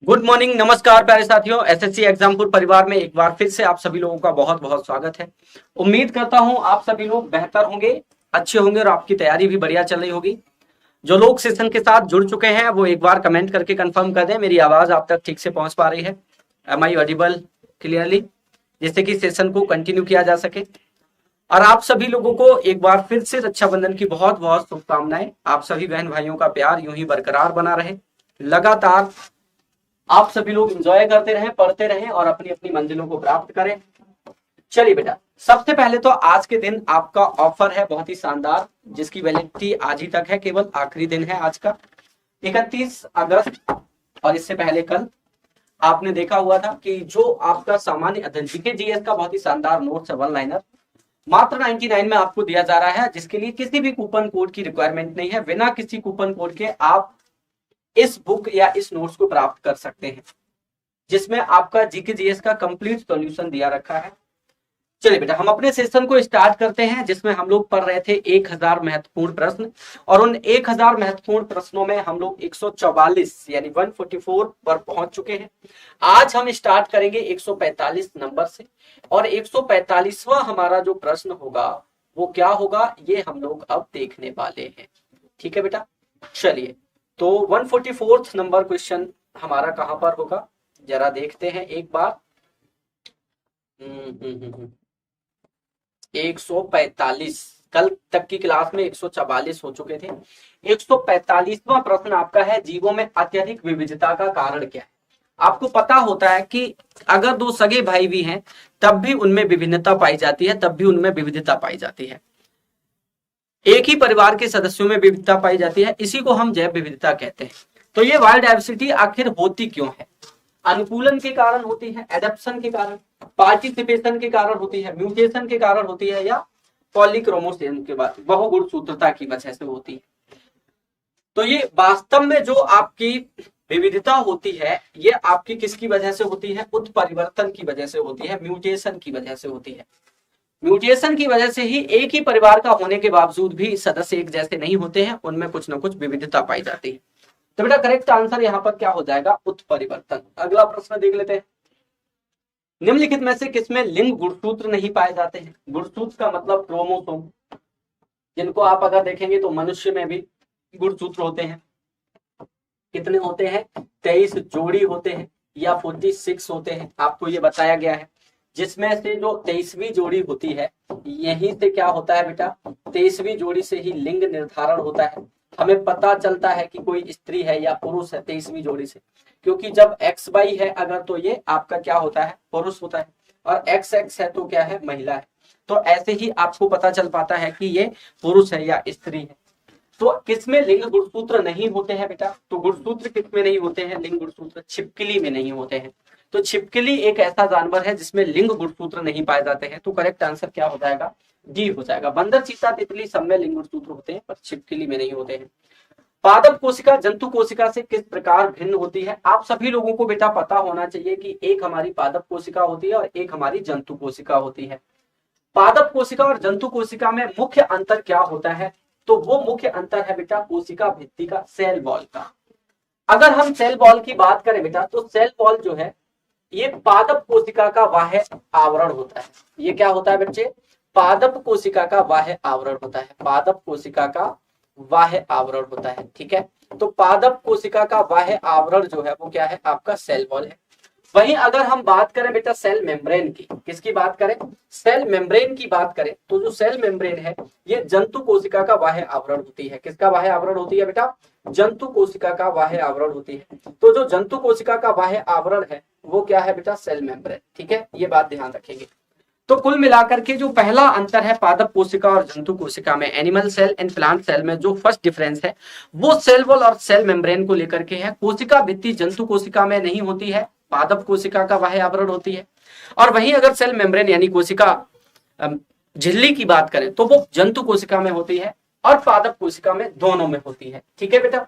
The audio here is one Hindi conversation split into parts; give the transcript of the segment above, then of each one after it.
गुड मॉर्निंग, नमस्कार प्यारे साथियों। एसएससी एग्जामपुर परिवार में एक बार फिर से आप सभी लोगों का बहुत बहुत स्वागत है। उम्मीद करता हूं आप सभी लोग बेहतर होंगे, अच्छे होंगे और आपकी तैयारी भी बढ़िया चल रही होगी। जो लोग सेशन के साथ जुड़ चुके हैं वो एक बार कमेंट करके कंफर्म कर दें मेरी आवाज आप तक ठीक से पहुंच पा रही है। एम आई ऑडिबल क्लियरली, जिससे कि सेशन को कंटिन्यू किया जा सके। और आप सभी लोगों को एक बार फिर से रक्षाबंधन की बहुत बहुत शुभकामनाएं। आप सभी बहन भाइयों का प्यार यूं ही बरकरार बना रहे, लगातार आप सभी लोग एंजॉय करते रहें, पढ़ते रहें और अपनी अपनी मंजिलों को प्राप्त करें। चलिए बेटा, सबसे पहले तो आज के दिन आपका ऑफर है बहुत ही शानदार, जिसकी वैलिडिटी आज ही तक है, केवल आखिरी दिन है आज का 31 अगस्त। और इससे पहले कल आपने देखा हुआ था कि जो आपका सामान्य अध्ययन जीके जीएस का बहुत ही शानदार नोट्स है, वन लाइनर मात्र 99 में आपको दिया जा रहा है, जिसके लिए किसी भी कूपन कोड की रिक्वायरमेंट नहीं है। बिना किसी कूपन कोड के आप इस बुक या इस नोट्स को प्राप्त कर सकते हैं, जिसमें आपका जीके जीएस का कंप्लीट सॉल्यूशन दिया रखा है। चलिए बेटा, हम अपने सेशन को स्टार्ट करते हैं, जिसमें हम लोग पढ़ रहे थे 1000 महत्वपूर्ण प्रश्न। और उन 1000 महत्वपूर्ण प्रश्नों में हम लोग 144 यानी 144 पर पहुंच चुके हैं। आज हम स्टार्ट करेंगे 145 नंबर से, और 145वां हमारा जो प्रश्न होगा वो क्या होगा ये हम लोग अब देखने वाले हैं। ठीक है बेटा, चलिए तो 144 नंबर क्वेश्चन हमारा कहां पर होगा जरा देखते हैं एक बार। 145, कल तक की क्लास में 144 हो चुके थे। 145वां प्रश्न आपका है, जीवों में अत्यधिक विविधता का कारण क्या है। आपको पता होता है कि अगर दो सगे भाई भी हैं तब भी उनमें विभिन्नता पाई जाती है, तब भी उनमें विविधता पाई जाती है। एक ही परिवार के सदस्यों में विविधता पाई जाती है, इसी को हम जैव विविधता कहते हैं। तो ये बायोडायवर्सिटी आखिर होती क्यों है? अनुकूलन के कारण होती है, एडप्शन के कारण, पार्टिसिपेशन के कारण होती है, म्यूटेशन के कारण होती है, या पॉलीक्रोमोसोम के बाद बहुगुणसूत्रता की वजह से होती है। तो ये वास्तव में जो आपकी विविधता होती है ये आपकी किसकी वजह से होती है? उत्परिवर्तन की वजह से होती है, म्यूटेशन की वजह से होती है। म्यूटेशन की वजह से ही एक ही परिवार का होने के बावजूद भी सदस्य एक जैसे नहीं होते हैं, उनमें कुछ ना कुछ विविधता पाई जाती है। तो बेटा करेक्ट आंसर यहाँ पर क्या हो जाएगा? उत्परिवर्तन। अगला प्रश्न देख लेते हैं। निम्नलिखित में से किसमें लिंग गुणसूत्र नहीं पाए जाते हैं? गुणसूत्र का मतलब क्रोमोसोम, जिनको आप अगर देखेंगे तो मनुष्य में भी गुणसूत्र होते हैं। कितने होते हैं? 23 जोड़ी होते हैं या 46 होते हैं, आपको ये बताया गया है। जिसमें से जो 23वीं जोड़ी होती है, यहीं से क्या होता है बेटा? 23वीं जोड़ी से ही लिंग निर्धारण होता है। हमें पता चलता है कि कोई स्त्री है या पुरुष है 23वीं जोड़ी से, क्योंकि जब XY है अगर तो ये आपका क्या होता है? पुरुष होता है, और XX है तो क्या है? महिला है। तो ऐसे ही आपको पता चल पाता है कि ये पुरुष है या स्त्री है। तो किसमें लिंग गुणसूत्र नहीं होते हैं बेटा? तो गुणसूत्र किसमें नहीं होते हैं? लिंग गुणसूत्र छिपकली में नहीं होते हैं। तो छिपकली एक ऐसा जानवर है जिसमें लिंग गुणसूत्र नहीं पाए जाते हैं। तो करेक्ट आंसर क्या हो जाएगा? डी हो जाएगा। बंदर, चीता, तितली सब में लिंग गुणसूत्र होते हैं, पर छिपकली में नहीं होते हैं। पादप कोशिका जंतु कोशिका से किस प्रकार भिन्न होती है? आप सभी लोगों को बेटा पता होना चाहिए कि एक हमारी पादप कोशिका होती है और एक हमारी जंतु कोशिका होती है। पादप कोशिका और जंतु कोशिका में मुख्य अंतर क्या होता है? तो वो मुख्य अंतर है बेटा कोशिका भित्ति का, सेल वॉल का। अगर हम सेल वॉल की बात करें बेटा, तो सेल वॉल जो है ये पादप कोशिका का बाह्य आवरण होता है। ये क्या होता है बच्चे? पादप कोशिका का बाह्य आवरण होता है। पादप कोशिका का बाह्य आवरण होता है। ठीक है, तो पादप कोशिका का बाह्य आवरण जो है वो क्या है? आपका सेल वॉल है। वहीं अगर हम बात करें बेटा सेल मेम्ब्रेन की, किसकी बात करें? सेल मेम्ब्रेन की बात करें तो जो सेल मेम्ब्रेन है ये जंतु कोशिका का बाह्य आवरण होती है। किसका बाह्य आवरण होती है बेटा? जंतु कोशिका का बाह्य आवरण होती है। तो जो जंतु कोशिका का बाह्य आवरण है वो क्या है बेटा? Cell membrane. ठीक है, ये बात ध्यान रखेंगे। तो कुल मिलाकर के जो पहला अंतर है पादप कोशिका और जंतु कोशिका में, animal cell and plant cell में, जो फर्स्ट डिफरेंस है वो सेल वॉल और सेल मेम्ब्रेन को लेकर के है। कोशिका भित्ति जंतु कोशिका में नहीं होती है, पादप कोशिका का बाह्य आवरण होती है। और वहीं अगर सेल मेम्ब्रेन यानी कोशिका झिल्ली की बात करें तो वो जंतु कोशिका में होती है और पादप कोशिका में, दोनों में होती है। ठीक है बेटा,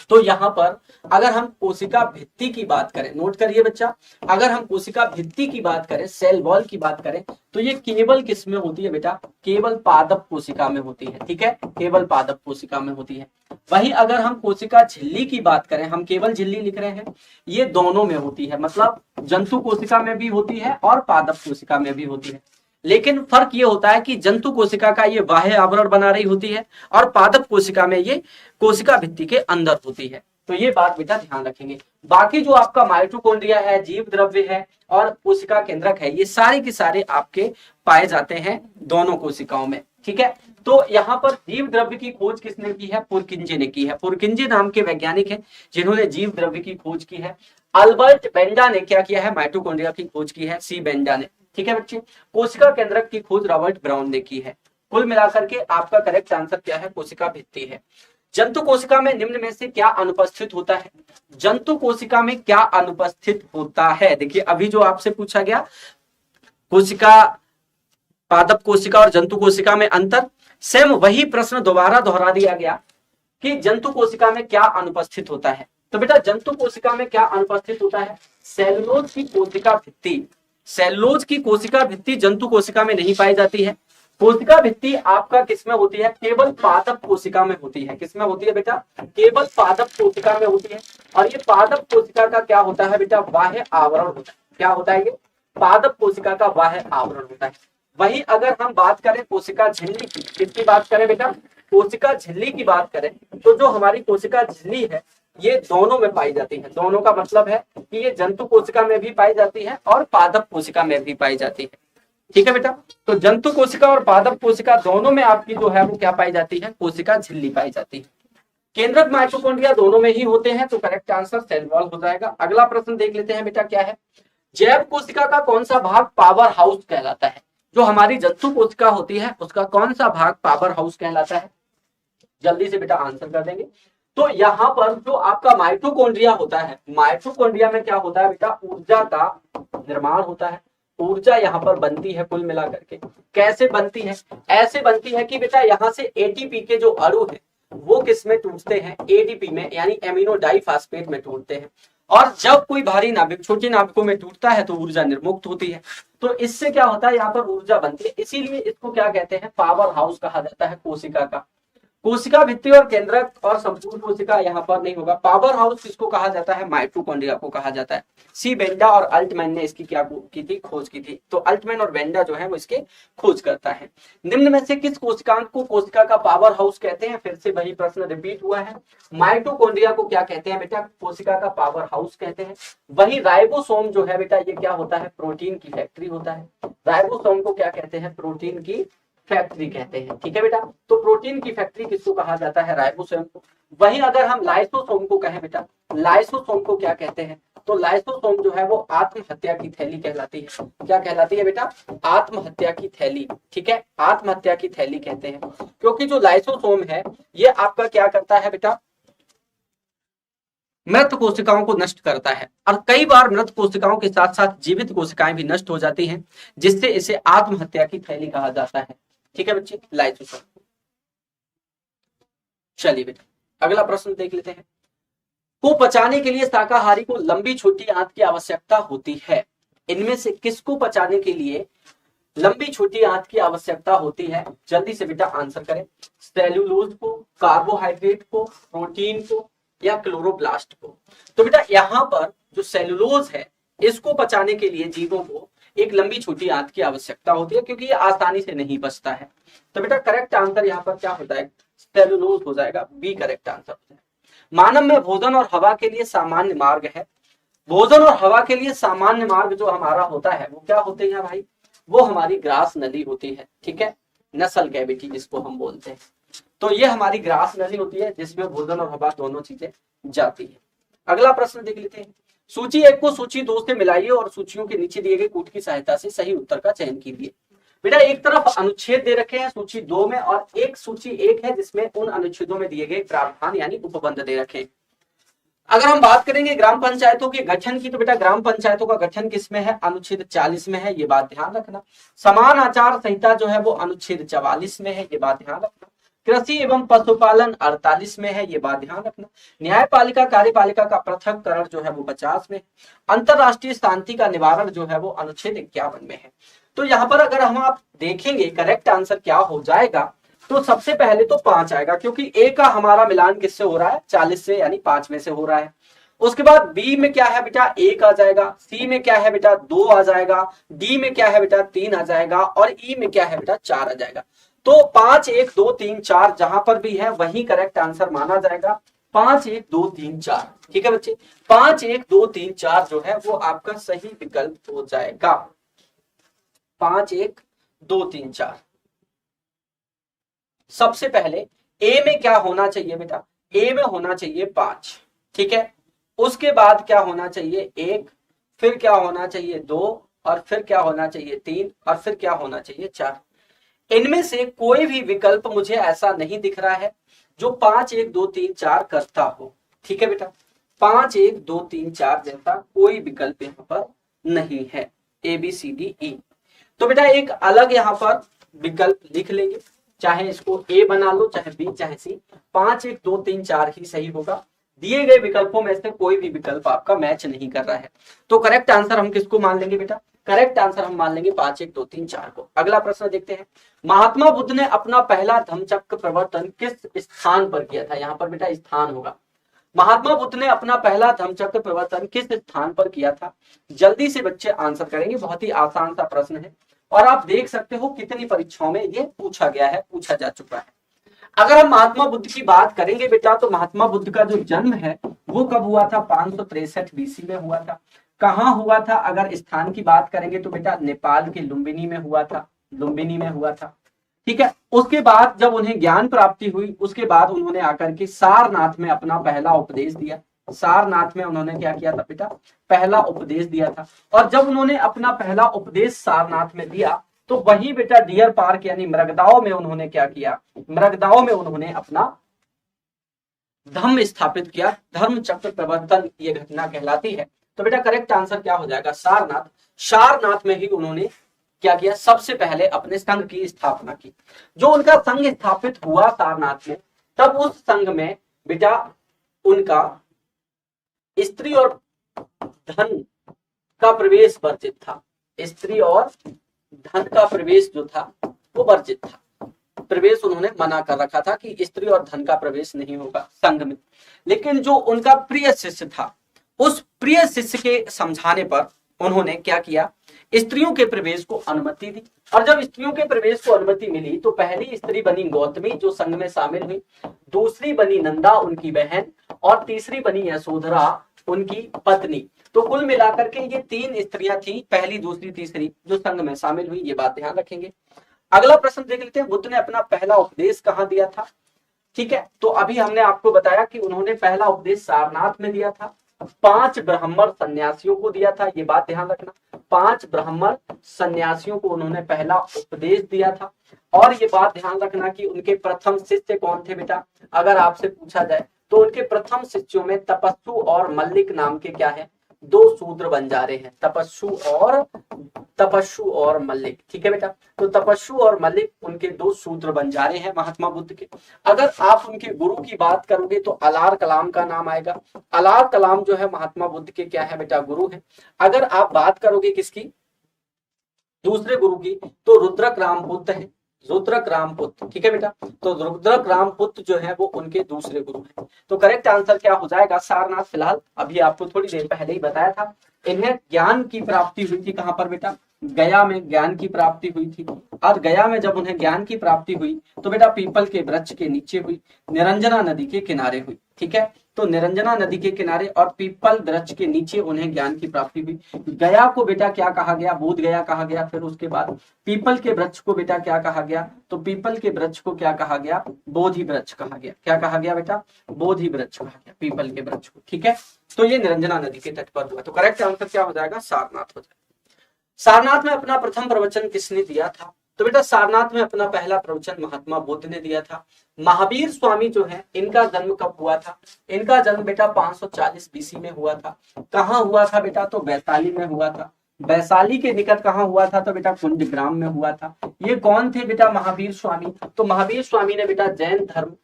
तो यहाँ पर अगर हम कोशिका भित्ति की बात करें, नोट करिए बच्चा, अगर हम कोशिका भित्ति की बात करें, सेल वॉल की बात करें, तो ये केवल किस में होती है बेटा, केवल पादप कोशिका में होती है, ठीक है, केवल पादप कोशिका में होती है। वही अगर हम कोशिका झिल्ली की बात करें, हम केवल झिल्ली लिख रहे हैं, ये दोनों में होती है, मतलब जंतु कोशिका में भी होती है और पादप कोशिका में भी होती है। लेकिन फर्क ये होता है कि जंतु कोशिका का ये बाह्य आवरण बना रही होती है और पादप कोशिका में ये कोशिका भित्ति के अंदर होती है। तो ये बात बेटा ध्यान रखेंगे। बाकी जो आपका माइटोकॉन्ड्रिया है, जीव द्रव्य है और कोशिका केंद्रक है, ये सारे के सारे आपके पाए जाते हैं दोनों कोशिकाओं में, ठीक है। तो यहाँ पर जीव द्रव्य की खोज किसने की है, पुरकिंजे ने की है। पुरकिंजे नाम के वैज्ञानिक हैं जिन्होंने जीव द्रव्य की खोज की है। अल्बर्ट बेंडा ने क्या किया है, माइटोकॉन्ड्रिया की खोज की है, सी बेंडा ने, ठीक है बच्चे। कोशिका केंद्रक की खोज रॉबर्ट ब्राउन ने की है। कुल मिलाकर के आपका करेक्ट आंसर क्या है, कोशिका भित्ति है। जंतु कोशिका में निम्न में से क्या अनुपस्थित होता है, जंतु कोशिका में क्या अनुपस्थित होता है। देखिए अभी जो आपसे पूछा गया कोशिका, पादप कोशिका और जंतु कोशिका में अंतर, सेम वही प्रश्न दोबारा दोहरा दिया गया कि जंतु कोशिका में क्या अनुपस्थित होता है। तो बेटा जंतु कोशिका में क्या अनुपस्थित होता है, सेलुलोज की कोशिका भित्ति। सेलुलोज की कोशिका भित्ति जंतु कोशिका में नहीं पाई जाती है। कोशिका भित्ति आपका किसमें होती है, केवल पादप कोशिका में होती है। किसमें होती है बेटा, केवल पादप कोशिका में होती है। और ये पादप कोशिका का क्या होता है बेटा, बाह्य आवरण होता है। क्या होता है, ये पादप कोशिका का बाह्य आवरण होता है। वही अगर हम बात करें कोशिका झिल्ली की, किसकी बात करें बेटा, कोशिका झिल्ली की बात करें, तो जो हमारी कोशिका झिल्ली है ये दोनों में पाई जाती है। दोनों का मतलब है कि ये जंतु कोशिका में भी पाई जाती है और पादप कोशिका में भी पाई जाती है, ठीक है बेटा। तो जंतु कोशिका और पादप कोशिका दोनों में आपकी जो है वो क्या पाई जाती है, कोशिका झिल्ली पाई जाती है। केंद्रक माइटोकॉन्ड्रिया दोनों में ही होते हैं, तो करेक्ट आंसर सेल वॉल हो जाएगा। अगला प्रश्न देख लेते हैं बेटा, क्या है, जैव कोशिका का कौन सा भाग पावर हाउस कहलाता है। जो हमारी जंतु कोशिका होती है उसका कौन सा भाग पावर हाउस कहलाता है, जल्दी से बेटा आंसर कर देंगे। तो यहाँ पर जो आपका माइटोकॉन्ड्रिया होता है, माइटोकॉन्ड्रिया में क्या होता है बेटा, ऊर्जा का निर्माण होता है। ऊर्जा यहाँ पर बनती है कुल मिलाकर के। कैसे बनती है, ऐसे बनती है कि बेटा यहाँ से एटीपी के जो अणु है वो किस में टूटते हैं, एडीपी में, यानी एमिनो डाइफॉस्फेट में टूटते हैं। और जब कोई भारी नाभिक छोटे नाभिकों में टूटता है तो ऊर्जा निर्मुक्त होती है। तो इससे क्या होता है, यहाँ पर ऊर्जा बनती है। इसीलिए इसको क्या कहते हैं, पावर हाउस कहा जाता है कोशिका का। कोशिका भित्ति और केंद्रक और संपूर्ण कोशिका यहाँ पर नहीं होगा। पावर हाउस किसको कहा जाता है, माइटोकॉन्ड्रिया को कहा जाता है। सी बेंडा और अल्टमैन ने इसकी क्या की थी, खोज की थी। तो अल्टमैन और बेंडा जो है वो इसके खोज करता है। निम्न में से किस कोशिकांग को कोशिका का पावर हाउस कहते हैं, फिर से वही प्रश्न रिपीट हुआ है। माइटोकॉन्ड्रिया को क्या कहते हैं बेटा, कोशिका का पावर हाउस कहते हैं। वही राइबोसोम जो है बेटा, ये क्या होता है, प्रोटीन की फैक्ट्री होता है। राइबोसोम को क्या कहते हैं, प्रोटीन की फैक्ट्री कहते हैं, ठीक है बेटा। तो प्रोटीन की फैक्ट्री किसको कहा जाता है, राइबोसोम को। वहीं अगर हम लाइसोसोम को कहें बेटा, लाइसोसोम को क्या कहते हैं, तो लाइसोसोम जो है वो आत्महत्या की थैली कहलाती है। क्या कहलाती है बेटा, आत्महत्या की थैली, ठीक है, आत्महत्या की थैली कहते हैं। क्योंकि जो लाइसोसोम है ये आपका क्या करता है बेटा, मृत कोशिकाओं को नष्ट करता है। और कई बार मृत कोशिकाओं के साथ साथ जीवित कोशिकाएं भी नष्ट हो जाती हैं, जिससे इसे आत्महत्या की थैली कहा जाता है, ठीक है बच्चे, लाइसोसोम। चलिए बेटा अगला प्रश्न देख लेते हैं। को पचाने के लिए शाकाहारी को लंबी छोटी आंत की आवश्यकता होती है। इनमें से किसको पचाने के लिए लंबी छोटी आंत की आवश्यकता होती है, जल्दी से बेटा आंसर करें। सेल्यूलोज को, कार्बोहाइड्रेट को, प्रोटीन को या क्लोरोप्लास्ट को। तो बेटा यहाँ पर जो सेल्यूलोज है इसको पचाने के लिए जीवों को एक लंबी छोटी आंत की आवश्यकता होती है, क्योंकि ये आसानी से नहीं पचता है। तो बेटा करेक्ट आंसर यहाँ पर क्या होता है, सेल्यूलोज हो जाएगा, बी करेक्ट आंसर हो जाएगा। मानव में भोजन और हवा के लिए सामान्य मार्ग है। भोजन और हवा के लिए सामान्य मार्ग जो हमारा होता है वो क्या होते हैं भाई, वो हमारी ग्रास नली होती है, ठीक है, नसल कैविटी जिसको हम बोलते हैं। तो ये हमारी ग्रास नली होती है जिसमें भोजन और हवा दोनों चीजें जाती है। अगला प्रश्न देख लेते हैं। सूची 1 को सूची 2 से मिलाइए और सूचियों के नीचे दिए गए कूट की सहायता से सही उत्तर का चयन कीजिए। बेटा एक तरफ अनुच्छेद दे रखे हैं सूची 2 में, और एक सूची 1 है जिसमें उन अनुच्छेदों में दिए गए प्रावधान यानी उपबंध दे रखे हैं। अगर हम बात करेंगे ग्राम पंचायतों के गठन की, तो बेटा ग्राम पंचायतों का गठन किसमें है, अनुच्छेद 40 में है, ये बात ध्यान रखना। समान आचार संहिता जो है वो अनुच्छेद 44 में है, ये बात ध्यान रखना। कृषि एवं पशुपालन 48 में है, ये बात ध्यान रखना। न्यायपालिका कार्यपालिका का पृथककरण जो है वो 50 में है। अंतरराष्ट्रीय शांति का निवारण जो है वो अनुच्छेद 51 में है। तो यहाँ पर अगर हम आप देखेंगे करेक्ट आंसर क्या हो जाएगा, तो सबसे पहले तो 5 आएगा, क्योंकि ए का हमारा मिलान किससे हो रहा है, 40 से, यानी 5 में से हो रहा है। उसके बाद बी में क्या है बेटा, 1 आ जाएगा। सी में क्या है बेटा, 2 आ जाएगा। डी में क्या है बेटा, 3 आ जाएगा। और ई में क्या है बेटा, 4 आ जाएगा। तो 5 1 2 3 4 जहां पर भी है वही करेक्ट आंसर माना जाएगा। 5 1 2 3 4, ठीक है बच्चे। 5 1 2 3 4 जो है वो आपका सही विकल्प हो जाएगा। 5 1 2 3 4। सबसे पहले ए में क्या होना चाहिए बेटा, ए में होना चाहिए 5, ठीक है। उसके बाद क्या होना चाहिए, 1, फिर क्या होना चाहिए 2, और फिर क्या होना चाहिए 3, और फिर क्या होना चाहिए 4। इनमें से कोई भी विकल्प मुझे ऐसा नहीं दिख रहा है जो 5 1 2 3 4 करता हो, ठीक है बेटा। 5 1 2 3 4 जैसा कोई विकल्प यहाँ पर नहीं है, A B C D E. तो बेटा एक अलग यहाँ पर विकल्प लिख लेंगे, चाहे इसको ए बना लो, चाहे बी, चाहे सी। 5 1 2 3 4 ही सही होगा। दिए गए विकल्पों में से कोई भी विकल्प आपका मैच नहीं कर रहा है। तो करेक्ट आंसर हम किसको मान लेंगे बेटा, करेक्ट आंसर हम मान लेंगे 5 1 2 3 4 को। अगला प्रश्न देखते हैं। महात्मा बुद्ध ने अपना पहला धम्मचक्र प्रवर्तन किस स्थान पर किया था, यहाँ पर बेटा स्थान होगा। महात्मा बुद्ध ने अपना पहला धम्मचक्र प्रवर्तन किस स्थान पर किया था। जल्दी से बच्चे आंसर करेंगे, बहुत ही आसान सा प्रश्न है और आप देख सकते हो कितनी परीक्षाओं में ये पूछा गया है, पूछा जा चुका है। अगर हम महात्मा बुद्ध की बात करेंगे बेटा, तो महात्मा बुद्ध का जो जन्म है वो कब हुआ था, 563 बीसी में हुआ था। कहाँ हुआ था, अगर स्थान की बात करेंगे तो बेटा नेपाल के लुम्बिनी में हुआ था, लुम्बिनी में हुआ था, ठीक है। उसके बाद जब उन्हें ज्ञान प्राप्ति हुई, उसके बाद उन्होंने आकर के सारनाथ में अपना पहला उपदेश दिया। सारनाथ में उन्होंने क्या किया था बेटा, पहला उपदेश दिया था। और जब उन्होंने अपना पहला उपदेश सारनाथ में दिया, तो वही बेटा डियर पार्क यानी मृगदाओं में उन्होंने क्या किया, मृगदाओं में उन्होंने अपना धर्म स्थापित किया। धर्म चक्र प्रवर्तन ये घटना कहलाती है। तो बेटा करेक्ट आंसर क्या हो जाएगा, सारनाथ। सारनाथ में ही उन्होंने क्या किया, सबसे पहले अपने संघ की स्थापना की। जो उनका संघ स्थापित हुआ सारनाथ में, तब उस संघ में बेटा उनका स्त्री और धन का प्रवेश वर्जित था। स्त्री और धन का प्रवेश जो था वो वर्जित था। प्रवेश उन्होंने मना कर रखा था कि स्त्री और धन का प्रवेश नहीं होगा संघ में। लेकिन जो उनका प्रिय शिष्य था, उस प्रिय शिष्य के समझाने पर उन्होंने क्या किया, स्त्रियों के प्रवेश को अनुमति दी। और जब स्त्रियों के प्रवेश को अनुमति मिली तो पहली स्त्री बनी गौतमी जो संघ में शामिल हुई, दूसरी बनी नंदा उनकी बहन, और तीसरी बनी यशोधरा उनकी पत्नी। तो कुल मिलाकर के ये 3 स्त्रियां थी, पहली दूसरी तीसरी, जो संघ में शामिल हुई। ये बात ध्यान रखेंगे। अगला प्रश्न देख लेते हैं, बुद्ध ने अपना पहला उपदेश कहाँ दिया था, ठीक है। तो अभी हमने आपको बताया कि उन्होंने पहला उपदेश सारनाथ में दिया था। 5 ब्राह्मण सन्यासियों को दिया था, ये बात ध्यान रखना। 5 ब्राह्मण सन्यासियों को उन्होंने पहला उपदेश दिया था। और ये बात ध्यान रखना कि उनके प्रथम शिष्य कौन थे बेटा, अगर आपसे पूछा जाए तो उनके प्रथम शिष्यों में तपस्सु और मल्लिक नाम के क्या है, 2 शूद्र बंजारे हैं, तपस्सु और मल्लिक, ठीक है बेटा। तो तपस्सु और मल्लिक उनके 2 शूद्र बंजारे हैं महात्मा बुद्ध के। अगर आप उनके गुरु की बात करोगे तो अलार कलाम का नाम आएगा। अलार कलाम जो है महात्मा बुद्ध के क्या है बेटा, गुरु है। अगर आप बात करोगे किसकी, दूसरे गुरु की, तो रुद्रक रामपुत्र है, रुद्रक रामपुत्र, ठीक है बेटा। तो रुद्रक रामपुत्र जो है वो उनके दूसरे गुरु हैं। तो करेक्ट आंसर क्या हो जाएगा, सारनाथ। फिलहाल अभी आपको थोड़ी देर पहले ही बताया था, इन्हें ज्ञान की प्राप्ति हुई थी कहां पर बेटा, गया में ज्ञान की प्राप्ति हुई थी। और गया में जब उन्हें ज्ञान की प्राप्ति हुई तो बेटा पीपल के वृक्ष के नीचे हुई, निरंजना नदी के किनारे हुई, ठीक है। तो निरंजना नदी के किनारे और पीपल वृक्ष के नीचे उन्हें ज्ञान की प्राप्ति हुई। गया को बेटा क्या कहा गया, बोध गया कहा गया। फिर उसके बाद पीपल के वृक्ष को बेटा क्या कहा गया, तो पीपल के वृक्ष को क्या कहा गया, बोधि वृक्ष कहा गया। क्या कहा गया बेटा, बोधि वृक्ष कहा गया पीपल के वृक्ष को, ठीक है। तो ये निरंजना नदी के तट पर हुआ। तो करेक्ट आंसर क्या हो जाएगा, सारनाथ हो जाएगा। सारनाथ में अपना प्रथम प्रवचन किसने दिया था, तो बेटा सारनाथ में अपना पहला प्रवचन महात्मा बुद्ध ने दिया था। महावीर स्वामी जो है इनका जन्म कब हुआ था, इनका जन्म बेटा 540 बीसी में हुआ था। कहाँ हुआ था बेटा, तो वैशाली में हुआ था। वैशाली के निकट कहाँ हुआ था, तो बेटा कुंजग्राम में हुआ था। ये कौन थे बेटा? महावीर स्वामी। तो महावीर स्वामी ने बेटा जैन धर्म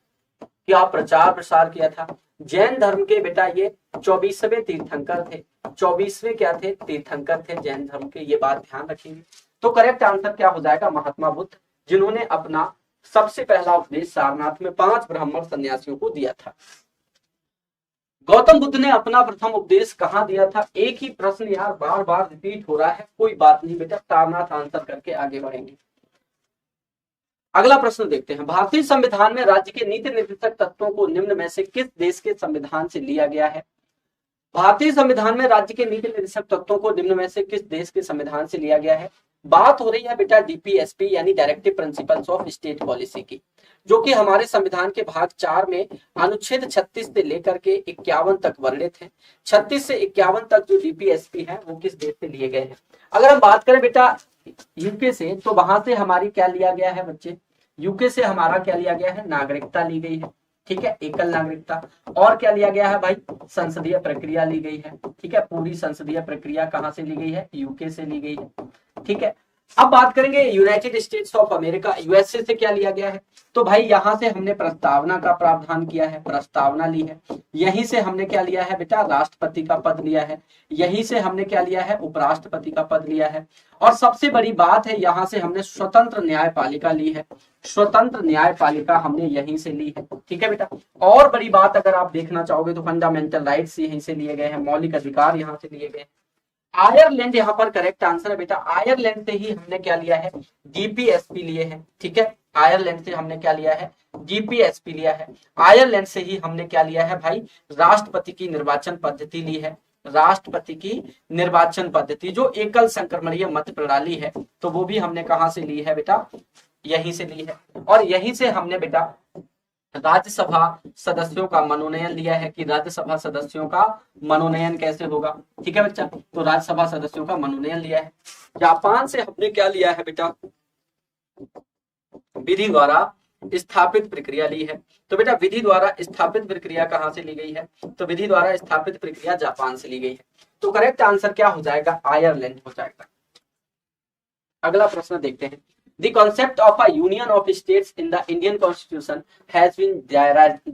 का प्रचार प्रसार किया था। जैन धर्म के बेटा ये 24वें तीर्थंकर थे। 24वें क्या थे? तीर्थंकर थे जैन धर्म के, ये बात ध्यान रखेंगे। तो करेक्ट आंसर क्या हो जाएगा? महात्मा बुद्ध, जिन्होंने अपना सबसे पहला उपदेश सारनाथ में 5 ब्राह्मण सन्यासियों को दिया था। गौतम बुद्ध ने अपना प्रथम उपदेश कहां दिया था? एक ही प्रश्न यार बार बार रिपीट हो रहा है, कोई बात नहीं बेटा, सारनाथ आंसर करके आगे बढ़ेंगे। अगला प्रश्न देखते हैं। भारतीय संविधान में राज्य के नीति निर्देशक तत्वों को निम्न में से किस देश के संविधान से लिया गया है? भारतीय संविधान में राज्य के नीति निर्देशक तत्वों को निम्न में से किस देश के संविधान से लिया गया है? बात हो रही है बेटा डीपीएसपी यानी directive principles of state policy की, जो कि हमारे संविधान के भाग 4 में अनुच्छेद 36 से लेकर के 51 तक वर्णित है। 36 से 51 तक जो डीपीएसपी है वो किस देश से लिए गए हैं? अगर हम बात करें बेटा यूके से, तो वहां से हमारी क्या लिया गया है बच्चे? यूके से हमारा क्या लिया गया है? नागरिकता ली गई है, ठीक है, एकल नागरिकता। और क्या लिया गया है भाई? संसदीय प्रक्रिया ली गई है, ठीक है। पूरी संसदीय प्रक्रिया कहां से ली गई है? यूके से ली गई है, ठीक है। अब बात करेंगे United states of America, USA से क्या लिया गया है? तो भाई यहां से हमने प्रस्तावना का प्रावधान किया है, प्रस्तावना ली है। यहीं से हमने क्या लिया है बेटा? राष्ट्रपति का पद लिया है। यहीं से हमने क्या लिया है? उपराष्ट्रपति का पद लिया है। और सबसे बड़ी बात है, यहां से हमने स्वतंत्र न्यायपालिका ली है। स्वतंत्र न्यायपालिका हमने यहीं से ली है, ठीक है बेटा। और बड़ी बात अगर आप देखना चाहोगे तो फंडामेंटल राइट्स यहीं से लिए गए हैं, मौलिक अधिकार यहां से लिए गए। आयरलैंड यहाँ पर करेक्ट आंसर है बेटा। आयरलैंड से ही हमने क्या लिया है? जीपीएसपी लिए हैं, ठीक है। आयरलैंड से हमने क्या लिया है? जीपीएसपी लिया है। आयरलैंड से ही हमने क्या लिया है भाई? राष्ट्रपति की निर्वाचन पद्धति ली है। राष्ट्रपति की निर्वाचन पद्धति जो एकल संक्रमणीय मत प्रणाली है, तो वो भी हमने कहां से ली है बेटा? यहीं से ली है। और यहीं से हमने बेटा राज्यसभा सदस्यों का मनोनयन लिया है कि राज्यसभा सदस्यों का मनोनयन कैसे होगा, ठीक है बच्चा। तो राज्यसभा सदस्यों का मनोनयन लिया है। जापान से हमने क्या लिया है बेटा? विधि द्वारा स्थापित प्रक्रिया ली है। तो बेटा विधि द्वारा स्थापित प्रक्रिया कहां से ली गई है? तो विधि द्वारा स्थापित प्रक्रिया जापान से ली गई है। तो करेक्ट आंसर क्या हो जाएगा? आयरलैंड हो जाएगा। अगला प्रश्न देखते हैं। The concept of a union of states in the Indian Constitution has been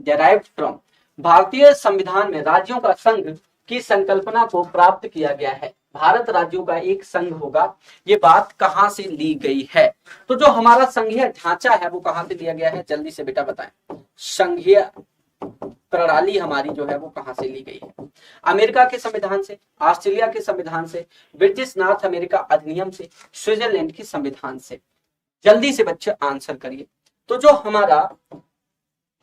derived from। भारतीय संविधान में राज्यों का संघ की संकल्पना को प्राप्त किया गया है। भारत राज्यों का एक संघ होगा, ये बात कहां से ली गई है? तो जो हमारा संघीय ढांचा है वो कहां से लिया गया है? जल्दी से बेटा बताएं। संघीय प्रणाली हमारी जो है वो कहां से ली गई है? अमेरिका के संविधान से, ऑस्ट्रेलिया के संविधान से, ब्रिटिश नॉर्थ अमेरिका अधिनियम से, स्विट्जरलैंड के संविधान से। जल्दी से बच्चे आंसर करिए। तो जो हमारा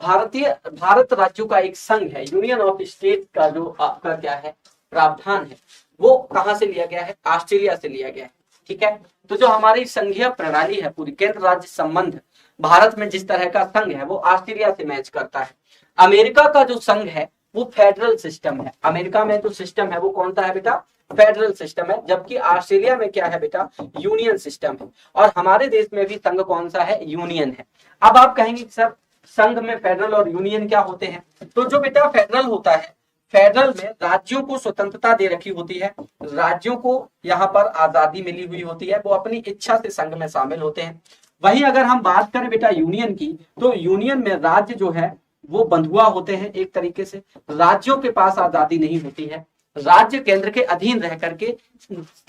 भारत राज्यों का एक संघ है, यूनियन ऑफ स्टेट का जो आपका क्या है प्रावधान है, वो कहां से लिया गया है? ऑस्ट्रेलिया से लिया गया है, ठीक है। तो जो हमारी संघीय प्रणाली है, पूरी केंद्र राज्य संबंध, भारत में जिस तरह का संघ है वो ऑस्ट्रेलिया से मैच करता है। अमेरिका का जो संघ है वो फेडरल सिस्टम है। अमेरिका में जो सिस्टम है वो कौन सा है बेटा? फेडरल सिस्टम है। जबकि ऑस्ट्रेलिया में क्या है बेटा? यूनियन सिस्टम है। और हमारे देश में भी संघ कौन सा है? यूनियन है। अब आप कहेंगे सर संघ में फेडरल और यूनियन क्या होते हैं? तो जो बेटा फेडरल होता है, फेडरल में राज्यों को स्वतंत्रता दे रखी होती है, राज्यों को यहाँ पर आजादी मिली हुई होती है, वो अपनी इच्छा से संघ में शामिल होते हैं। वहीं अगर हम बात करें बेटा यूनियन की, तो यूनियन में राज्य जो है वो बंधुआ होते हैं एक तरीके से, राज्यों के पास आजादी नहीं होती है। राज्य केंद्र के अधीन रह करके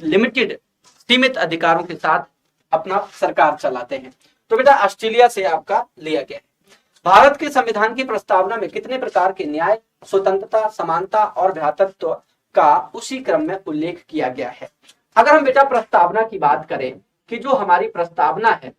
लिमिटेड सीमित अधिकारों के साथ अपना सरकार चलाते हैं। तो बेटा ऑस्ट्रेलिया से आपका लिया गया है। भारत के संविधान की प्रस्तावना में कितने प्रकार के न्याय, स्वतंत्रता, समानता और भ्रातृत्व का उसी क्रम में उल्लेख किया गया है? अगर हम बेटा प्रस्तावना की बात करें कि जो हमारी प्रस्तावना है,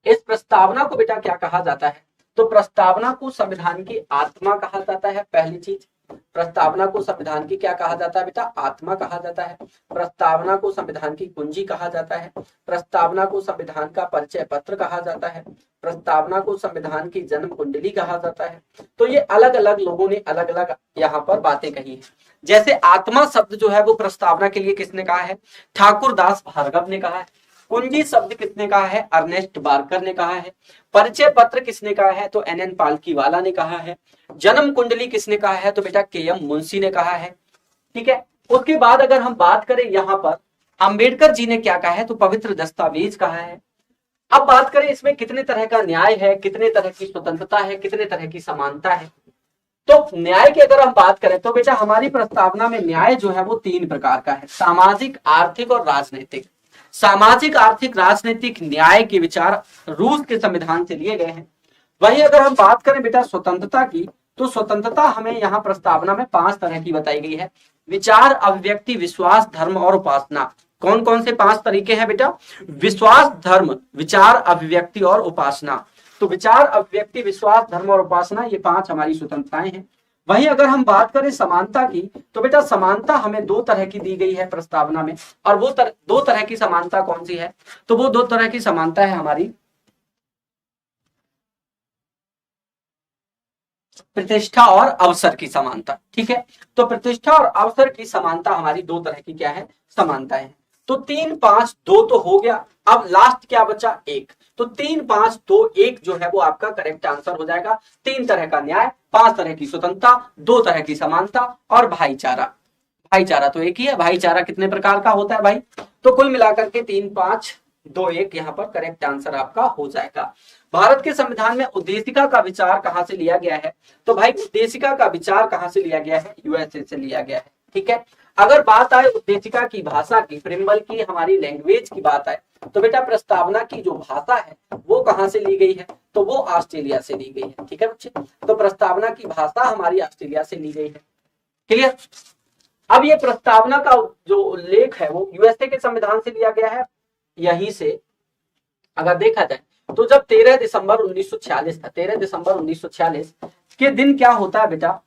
इस प्रस्तावना को बेटा क्या कहा जाता है? तो प्रस्तावना को संविधान की आत्मा कहा जाता है। पहली चीज, प्रस्तावना को संविधान की क्या कहा जाता है बेटा? आत्मा कहा जाता है। प्रस्तावना को संविधान की कुंजी कहा जाता है। प्रस्तावना को संविधान का परिचय पत्र कहा जाता है। प्रस्तावना को संविधान की जन्म कुंडली कहा जाता है। तो ये अलग अलग लोगों ने अलग अलग यहाँ पर बातें कही है। जैसे आत्मा शब्द जो है वो प्रस्तावना के लिए किसने कहा है? ठाकुर दास भार्गव ने कहा है। कुंजी शब्द किसने कहा है? अर्नेस्ट बार्कर ने कहा है। परिचय पत्र किसने कहा है? तो एन पालकीवाला ने कहा है। जन्म कुंडली किसने कहा है? तो बेटा के.एम. मुंशी ने कहा है, ठीक है। उसके बाद अगर हम बात करें यहाँ पर अंबेडकर जी ने क्या कहा है? तो पवित्र दस्तावेज कहा है। अब बात करें इसमें कितने तरह का न्याय है, कितने तरह की स्वतंत्रता है, कितने तरह की समानता है। तो न्याय की अगर हम बात करें तो बेटा हमारी प्रस्तावना में न्याय जो है वो 3 प्रकार का है, सामाजिक, आर्थिक और राजनीतिक। सामाजिक, आर्थिक, राजनीतिक न्याय के विचार रूस के संविधान से लिए गए हैं। वहीं अगर हम बात करें बेटा स्वतंत्रता की, तो स्वतंत्रता हमें यहाँ प्रस्तावना में 5 तरह की बताई गई है, विचार, अभिव्यक्ति, विश्वास, धर्म और उपासना। कौन कौन से 5 तरीके हैं बेटा? विश्वास, धर्म, विचार, अभिव्यक्ति और उपासना। तो विचार, अभिव्यक्ति, विश्वास, धर्म और उपासना, ये 5 हमारी स्वतंत्रताएं हैं। वहीं अगर हम बात करें समानता की, तो बेटा समानता हमें 2 तरह की दी गई है प्रस्तावना में। और वो 2 तरह की समानता कौन सी है? तो वो 2 तरह की समानता है हमारी प्रतिष्ठा और अवसर की समानता। ठीक है, तो प्रतिष्ठा और अवसर की समानता हमारी 2 तरह की क्या है? समानताएं हैं। तो 3, 5, 2 तो हो गया। अब लास्ट क्या बचा? 1। तो 3, 5, 2, 1 जो है वो आपका करेक्ट आंसर हो जाएगा। 3 तरह का न्याय, 5 तरह की स्वतंत्रता, 2 तरह की समानता और भाईचारा। भाईचारा तो एक ही है, भाईचारा कितने प्रकार का होता है भाई? तो कुल मिलाकर के 3, 5, 2, 1 यहाँ पर करेक्ट आंसर आपका हो जाएगा। भारत के संविधान में उद्देशिका का विचार कहां से लिया गया है? तो भाई उद्देशिका का विचार कहां से लिया गया है? यूएसए से लिया गया है। ठीक है, अगर बात आए उद्देशिका की भाषा की, प्रिम्बल की, हमारी लैंग्वेज की बात आए, तो बेटा प्रस्तावना की जो भाषा है वो कहां से ली गई है? तो वो ऑस्ट्रेलिया से ली गई है। ठीक है बच्चे, तो प्रस्तावना की भाषा हमारी ऑस्ट्रेलिया से ली गई है। क्लियर? अब ये प्रस्तावना का जो उल्लेख है वो यूएसए के संविधान से लिया गया है। यहीं से अगर देखा जाए तो जब 13 दिसंबर 1946 था, 13 दिसंबर 1946 के दिन क्या होता है बेटा?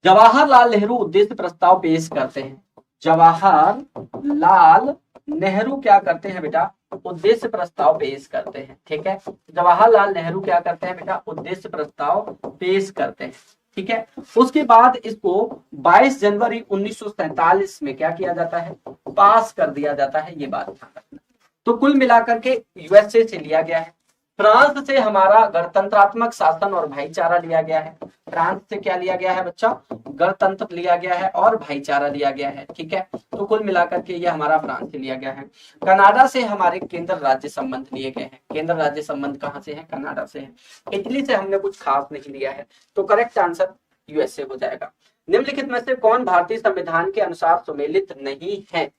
जवाहरलाल नेहरू उद्देश्य प्रस्ताव पेश करते हैं। जवाहरलाल नेहरू क्या करते हैं बेटा? उद्देश्य प्रस्ताव पेश करते हैं। ठीक है, जवाहरलाल नेहरू क्या करते हैं बेटा? उद्देश्य प्रस्ताव पेश करते हैं। ठीक है, उसके बाद इसको 22 जनवरी 1947 में क्या किया जाता है? पास कर दिया जाता है। ये बात ध्यान रखना। तो कुल मिलाकर के यूएसए से लिया गया है। फ्रांस से हमारा गणतंत्रात्मक शासन और भाईचारा लिया गया है। फ्रांस से क्या लिया गया है बच्चा? गणतंत्र लिया गया है और भाईचारा लिया गया है। ठीक है, तो कुल मिलाकर के ये हमारा फ्रांस से लिया गया है। कनाडा से हमारे केंद्र राज्य संबंध लिए गए हैं। केंद्र राज्य संबंध कहाँ से है? कनाडा से है। इटली से हमने कुछ खास नहीं लिया है, तो करेक्ट आंसर यूएसए हो जाएगा। निम्नलिखित में से कौन भारतीय संविधान के अनुसार सुमेलित नहीं है?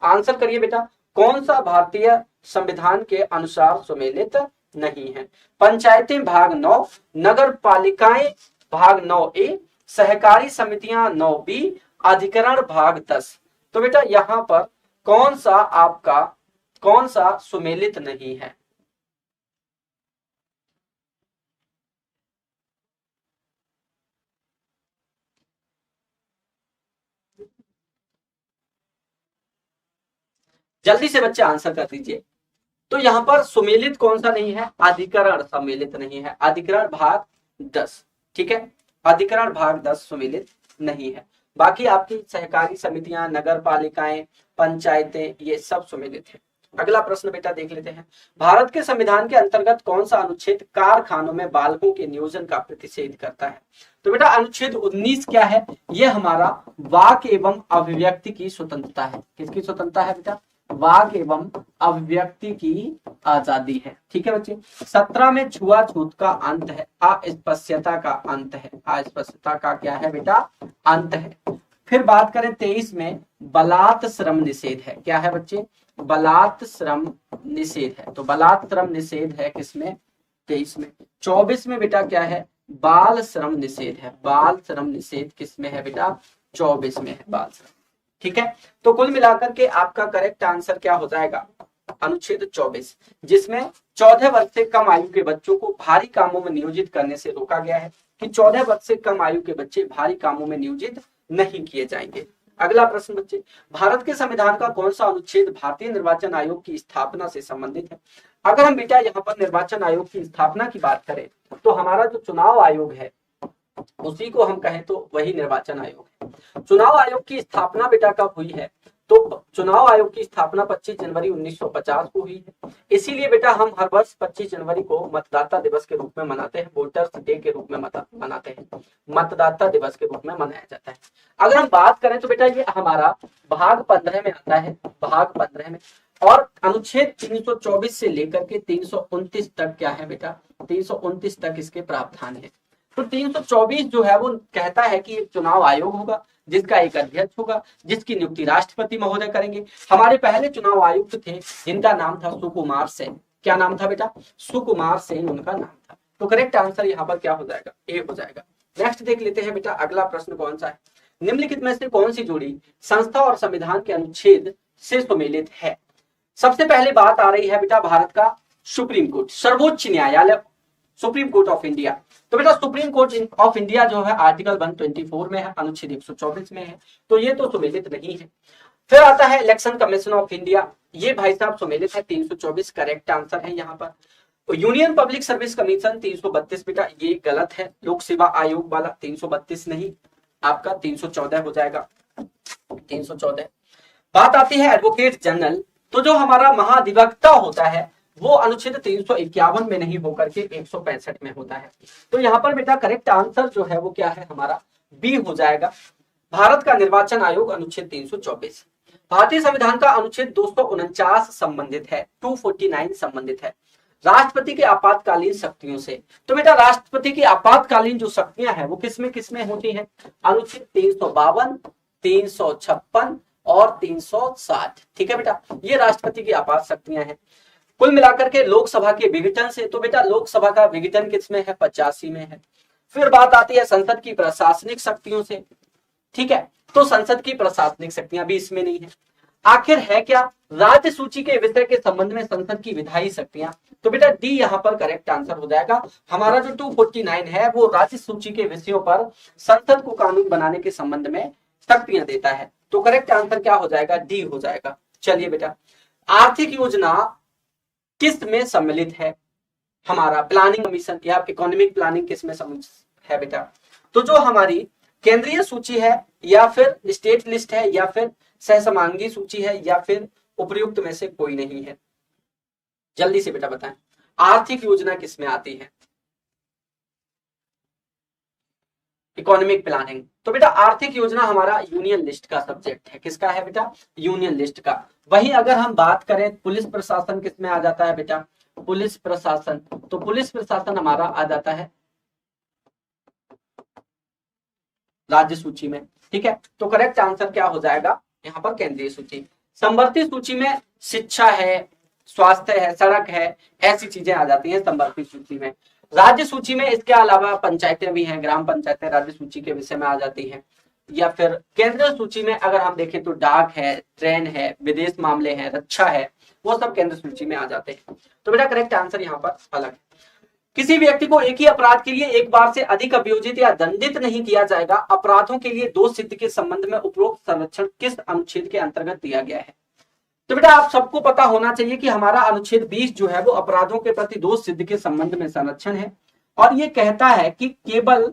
आंसर करिए बेटा, कौन सा भारतीय संविधान के अनुसार सुमेलित नहीं है? पंचायतें भाग 9, नगर पालिकाएं भाग 9A, सहकारी समितियां 9B, अधिकरण भाग 10। तो बेटा यहां पर कौन सा सुमेलित नहीं है? जल्दी से बच्चे आंसर कर दीजिए। तो यहाँ पर सुमेलित कौन सा नहीं है? अधिकरण सम्मिलित नहीं है। अधिकरण भाग 10। ठीक है, अधिकरण भाग 10 सुमेलित नहीं है। बाकी आपकी सहकारी समितियां, नगर पालिकाएं, पंचायतें, ये सब सुमेलित है। अगला प्रश्न बेटा देख लेते हैं। भारत के संविधान के अंतर्गत कौन सा अनुच्छेद कारखानों में बालकों के नियोजन का प्रतिषेध करता है? तो बेटा अनुच्छेद 19 क्या है? ये हमारा वाक एवं अभिव्यक्ति की स्वतंत्रता है। किसकी स्वतंत्रता है बेटा? वाक एवं अभिव्यक्ति की आजादी है। ठीक है बच्चे। 17 में छुआछूत का अंत है, अस्पृश्यता का अंत है। अस्पृश्यता का क्या है बेटा? अंत है। फिर बात करें 23 में बलात् श्रम निषेध है। क्या है बच्चे? बलात् श्रम निषेध है। तो बलात् श्रम निषेध है किसमें? 23 में। 24 में बेटा क्या है? बाल श्रम निषेध है। बाल श्रम निषेध किसमें है बेटा? 24 में है बाल श्रम। ठीक है, तो कुल मिलाकर के आपका करेक्ट आंसर क्या हो जाएगा? अनुच्छेद 24, जिसमें 14 वर्ष से कम आयु के बच्चों को भारी कामों में नियोजित करने से रोका गया है कि 14 वर्ष से कम आयु के बच्चे भारी कामों में नियोजित नहीं किए जाएंगे। अगला प्रश्न बच्चे, भारत के संविधान का कौन सा अनुच्छेद भारतीय निर्वाचन आयोग की स्थापना से संबंधित है? अगर हम बेटा यहाँ पर निर्वाचन आयोग की स्थापना की बात करें तो हमारा जो चुनाव आयोग है उसी को हम कहें तो वही निर्वाचन आयोग है। चुनाव आयोग की स्थापना बेटा कब हुई है? तो चुनाव आयोग की स्थापना 25 जनवरी 1950 को हुई है। इसीलिए बेटा हम हर वर्ष 25 जनवरी को मतदाता दिवस के रूप में मनाते हैं, वोटर्स डे के रूप में मनाते हैं, मतदाता दिवस के रूप में मनाया जाता है। अगर हम बात करें तो बेटा ये हमारा भाग 15 में आता है। भाग 15 में और अनुच्छेद 324 से लेकर के 329 तक क्या है बेटा, 329 तक इसके प्रावधान है। तो 324 जो है वो कहता है कि एक चुनाव आयोग होगा जिसका एक अध्यक्ष होगा, जिसकी नियुक्ति राष्ट्रपति महोदय करेंगे। हमारे पहले चुनाव आयुक्त थे जिनका नाम था सुकुमार सेन। क्या नाम था बेटा, सुकुमार सेन उनका नाम था। तो करेक्ट आंसर यहाँ पर क्या हो जाएगा, ए हो जाएगा। नेक्स्ट देख लेते हैं बेटा, अगला प्रश्न कौन सा है, निम्नलिखित में से कौन सी जोड़ी संस्था और संविधान के अनुच्छेद से सुमेलित है। सबसे पहले बात आ रही है बेटा भारत का सुप्रीम कोर्ट, सर्वोच्च न्यायालय, सुप्रीम कोर्ट ऑफ इंडिया। तो बेटा सुप्रीम कोर्ट ऑफ इंडिया जो है आर्टिकल 124 में है, अनुच्छेद 124 में है, तो ये तो सुमेलित नहीं है। फिर आता है इलेक्शन कमीशन ऑफ इंडिया, ये भाई साहब सुमेलित है, 324 करेक्ट आंसर है यहाँ पर। तो यूनियन पब्लिक सर्विस कमीशन 332 बेटा ये गलत है, लोक सेवा आयोग वाला 332 नहीं, आपका 314 हो जाएगा, 314। बात आती है एडवोकेट जनरल, तो जो हमारा महाधिवक्ता होता है वो अनुच्छेद 351 में नहीं होकर के 165 में होता है। तो यहाँ पर बेटा करेक्ट आंसर जो है वो क्या है हमारा, बी हो जाएगा। भारत का निर्वाचन आयोग अनुच्छेद 324। भारतीय संविधान का अनुच्छेद 249 संबंधित है, 249 संबंधित है राष्ट्रपति के आपातकालीन शक्तियों से। तो बेटा राष्ट्रपति की आपातकालीन जो शक्तियां हैं वो किसमें होती हैं, अनुच्छेद 352, 356 और 360। ठीक है बेटा, ये राष्ट्रपति की आपात शक्तियां हैं। कुल मिलाकर के लोकसभा के विघटन से, तो बेटा लोकसभा का विघटन किसमें है, 85 में है। फिर बात आती है संसद की प्रशासनिक शक्तियों से, ठीक है, तो संसद की प्रशासनिक शक्तियां भी इसमें नहीं है। आखिर है क्या, राज्य सूची के विषय के संबंध में संसद की विधायी शक्तियां। तो बेटा डी यहाँ पर करेक्ट आंसर हो जाएगा। हमारा जो 249 है वो राज्य सूची के विषयों पर संसद को कानून बनाने के संबंध में शक्तियां देता है। तो करेक्ट आंसर क्या हो जाएगा, डी हो जाएगा। चलिए बेटा, आर्थिक योजना किस में सम्मिलित है, हमारा प्लानिंग कमीशन या इकोनॉमिक प्लानिंग किस में सम्मिलित है बेटा। तो जो हमारी केंद्रीय सूची है या फिर स्टेट लिस्ट है या फिर सहसमांगी सूची है या फिर उपयुक्त में से कोई नहीं है, जल्दी से बेटा बताएं आर्थिक योजना किस में आती है, इकोनॉमिक प्लानिंग। तो बेटा आर्थिक योजना हमारा यूनियन लिस्ट का सब्जेक्ट है, किसका है बेटा, यूनियन लिस्ट का। वहीं अगर हम बात करें पुलिस प्रशासन किस में आ जाता है बेटा, पुलिस प्रशासन, तो पुलिस प्रशासन हमारा आ जाता है राज्य सूची में। ठीक है, तो करेक्ट आंसर क्या हो जाएगा यहाँ पर, केंद्रीय सूची। संवर्ती सूची में शिक्षा है, स्वास्थ्य है, सड़क है, ऐसी चीजें आ जाती हैं संवर्ती सूची में। राज्य सूची में इसके अलावा पंचायतें भी हैं, ग्राम पंचायतें राज्य सूची के विषय में आ जाती हैं। या फिर केंद्रीय सूची में अगर हम देखें तो डाक है, ट्रेन है, विदेश मामले हैं, रक्षा है, वो सब केंद्र सूची में आ जाते हैं। तो बेटा करेक्ट आंसर यहाँ पर अलग है। किसी व्यक्ति को एक ही अपराध के लिए एक बार से अधिक अभियोजित या दंडित नहीं किया जाएगा। अपराधों के लिए दोष सिद्ध के संबंध में उपरोक्त संरक्षण किस अनुच्छेद के अंतर्गत दिया गया है। तो बेटा आप सबको पता होना चाहिए कि हमारा अनुच्छेद 20 जो है वो अपराधों के प्रति दोष सिद्ध के संबंध में संरक्षण है, और ये कहता है कि केवल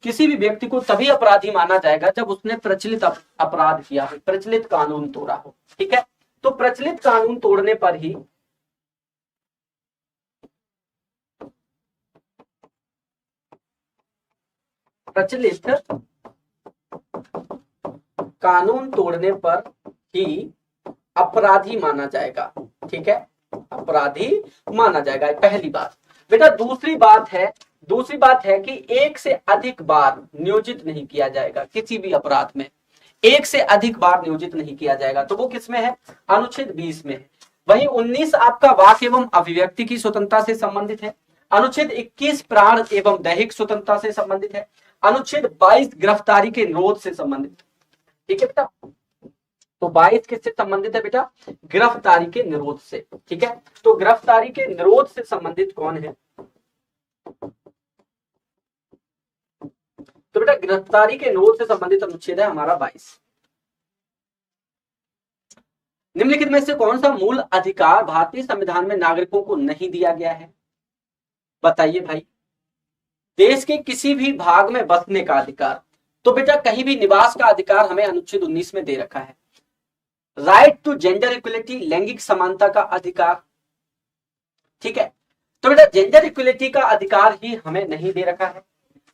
किसी भी व्यक्ति को तभी अपराधी माना जाएगा जब उसने प्रचलित अपराध किया हो, प्रचलित कानून तोड़ा हो। ठीक है, तो प्रचलित कानून तोड़ने पर ही प्रचलित कानून तोड़ने पर ही अपराधी माना जाएगा। ठीक है, अपराधी माना जाएगा, पहली बात। बेटा दूसरी बात है कि एक से अधिक बार नियोजित नहीं किया जाएगा, किसी भी अपराध में एक से अधिक बार नियोजित नहीं किया जाएगा। तो वो किसमें है, अनुच्छेद 20 में है। वहीं 19 आपका वाक एवं अभिव्यक्ति की स्वतंत्रता से संबंधित है। अनुच्छेद 21 प्राण एवं दैहिक स्वतंत्रता से संबंधित है। अनुच्छेद 22 गिरफ्तारी के निरोध से संबंधित। ठीक है बेटा, तो 22 किससे संबंधित है बेटा, गिरफ्तारी के निरोध से। ठीक है, तो गिरफ्तारी के निरोध से संबंधित कौन है, तो बेटा गिरफ्तारी के निरोध से संबंधित अनुच्छेद है हमारा 22। निम्नलिखित में से कौन सा मूल अधिकार भारतीय संविधान में नागरिकों को नहीं दिया गया है, बताइए भाई। देश के किसी भी भाग में बसने का अधिकार, तो बेटा कहीं भी निवास का अधिकार हमें अनुच्छेद 19 में दे रखा है। राइट टू जेंडर इक्वलिटी, लैंगिक समानता का अधिकार। ठीक है, तो बेटा जेंडर इक्वलिटी का अधिकार ही हमें नहीं दे रखा है।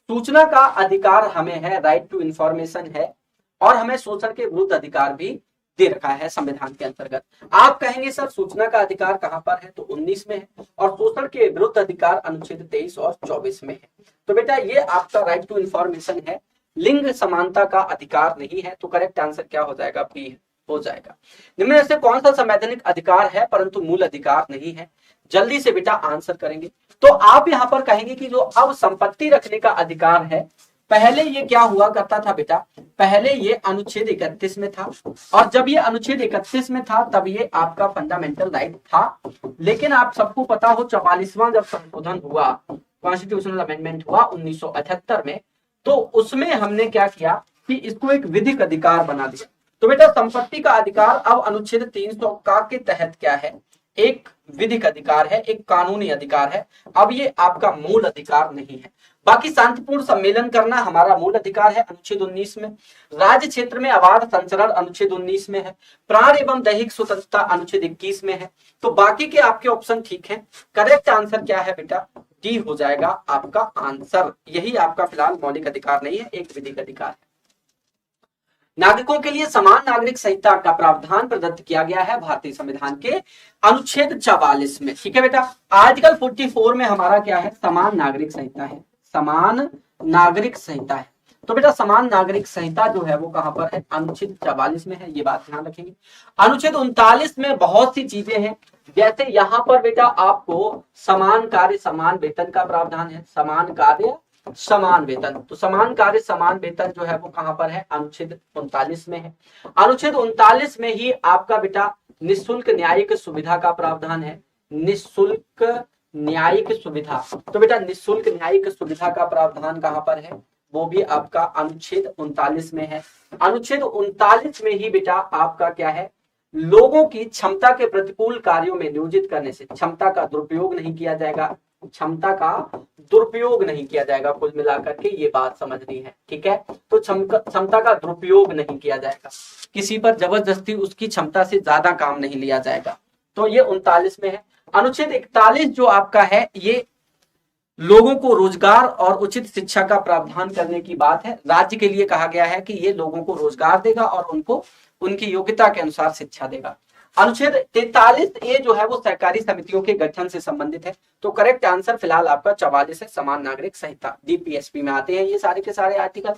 सूचना का अधिकार हमें है, राइट टू इंफॉर्मेशन है, और हमें शोषण के विरुद्ध अधिकार भी दे रखा है संविधान के अंतर्गत। आप कहेंगे सर सूचना का अधिकार कहां पर है, तो 19 में है, और शोषण के विरुद्ध अधिकार अनुच्छेद 23 और 24 में है। तो बेटा ये आपका राइट टू इंफॉर्मेशन है, लिंग समानता का अधिकार नहीं है, तो करेक्ट आंसर क्या हो जाएगा, बी हो जाएगा। निम्न में से कौन सा संवैधानिक अधिकार है परंतु मूल अधिकार नहीं है, जल्दी से बेटा आंसर करेंगे। तो आप यहां पर कहेंगे कि जो अब संपत्ति रखने का अधिकार है, पहले ये क्या हुआ करता था बेटा, पहले ये अनुच्छेद 31 में था, और जब ये अनुच्छेद 31 में था तब ये आपका फंडामेंटल राइट था। लेकिन आप सबको पता हो 44वां जब संशोधन हुआ, कॉन्स्टिट्यूशनल अमेंडमेंट हुआ 1978 में, तो उसमें हमने क्या किया कि इसको एक विधिक अधिकार बना दिया। तो बेटा संपत्ति का अधिकार अब अनुच्छेद 300 का के तहत क्या है, एक विधिक अधिकार है, एक कानूनी अधिकार है। अब ये आपका मूल अधिकार नहीं है। बाकी शांतिपूर्ण सम्मेलन करना हमारा मूल अधिकार है अनुच्छेद 19 में, राज्य क्षेत्र में अबाध संचरण अनुच्छेद 19 में है, प्राण एवं दैहिक स्वतंत्रता अनुच्छेद 21 में है। तो बाकी के आपके ऑप्शन ठीक है। करेक्ट आंसर क्या है बेटा, डी हो जाएगा आपका आंसर। यही आपका फिलहाल मौलिक अधिकार नहीं है, एक विधिक अधिकार है। नागरिकों के लिए समान नागरिक संहिता का प्रावधान प्रदत्त किया गया है भारतीय संविधान के अनुच्छेद 44 में। ठीक है बेटा, आर्टिकल 44 में हमारा क्या है, समान नागरिक संहिता है, समान नागरिक संहिता है। तो बेटा समान नागरिक संहिता जो है वो कहां पर है, अनुच्छेद 44 में है, ये बात ध्यान रखेंगे। अनुच्छेद 39 में बहुत सी चीजें हैं, जैसे यहां पर बेटा आपको समान कार्य समान वेतन का प्रावधान है, समान कार्य समान वेतन। तो समान कार्य समान वेतन जो है वो कहां पर है, अनुच्छेद 39 में है। अनुच्छेद 39 में ही आपका बेटा निःशुल्क न्यायिक सुविधा का प्रावधान है, निःशुल्क न्यायिक सुविधा। तो बेटा निःशुल्क न्यायिक सुविधा का प्रावधान कहां पर है, वो भी आपका अनुच्छेद 39 में है। अनुच्छेद 39 में ही बेटा आपका क्या है, लोगों की क्षमता के प्रतिकूल कार्यों में नियोजित करने से क्षमता का दुरुपयोग नहीं किया जाएगा, क्षमता का दुरुपयोग नहीं किया जाएगा। कुल मिलाकर के ये बात समझनी है, ठीक है। तो क्षमता का दुरुपयोग नहीं किया जाएगा, किसी पर जबरदस्ती उसकी क्षमता से ज्यादा काम नहीं लिया जाएगा। तो ये 39 में है। अनुच्छेद 41 जो आपका है, ये लोगों को रोजगार और उचित शिक्षा का प्रावधान करने की बात है। राज्य के लिए कहा गया है कि ये लोगों को रोजगार देगा और उनको उनकी योग्यता के अनुसार शिक्षा देगा। अनुच्छेद 43 ए जो है वो सहकारी समितियों के गठन से संबंधित है। तो करेक्ट आंसर फिलहाल आपका 44 है, समान नागरिक संहिता। डीपीएसपी में आते हैं ये सारे के सारे आर्टिकल।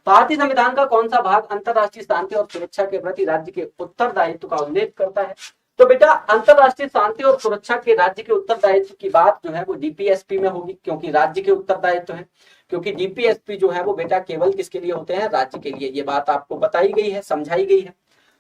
भारतीय संविधान का कौन सा भाग अंतरराष्ट्रीय शांति और सुरक्षा के प्रति राज्य के उत्तरदायित्व का उल्लेख करता है? तो बेटा अंतरराष्ट्रीय शांति और सुरक्षा के राज्य के उत्तरदायित्व की बात जो है वो डीपीएसपी में होगी, क्योंकि राज्य के उत्तरदायित्व है। क्योंकि डीपीएसपी जो है वो बेटा केवल किसके लिए होते हैं, राज्य के लिए। ये बात आपको बताई गई है, समझाई गई है।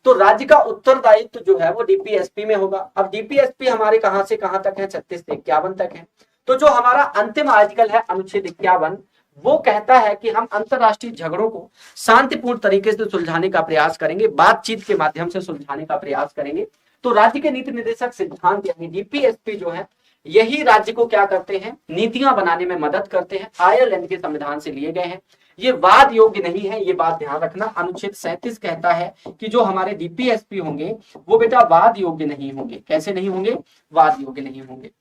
तो राज्य का उत्तरदायित्व जो है वो डीपीएसपी में होगा। अब डीपीएसपी हमारे कहां से कहां तक है, 36 से 51 तक है। तो जो हमारा अंतिम आर्टिकल है अनुच्छेद 51, वो कहता है कि हम अंतरराष्ट्रीय झगड़ों को शांतिपूर्ण तरीके से सुलझाने का प्रयास करेंगे, बातचीत के माध्यम से सुलझाने का प्रयास करेंगे। तो राज्य के नीति निर्देशक सिद्धांत यानी डीपीएसपी जो है, यही राज्य को क्या करते हैं, नीतियां बनाने में मदद करते हैं। आयरलैंड के संविधान से लिए गए हैं। ये वाद योग्य नहीं है, ये बात ध्यान रखना। अनुच्छेद 37 कहता है कि जो हमारे डीपीएसपी होंगे वो बेटा वाद योग्य नहीं होंगे। कैसे नहीं होंगे, वाद योग्य नहीं होंगे।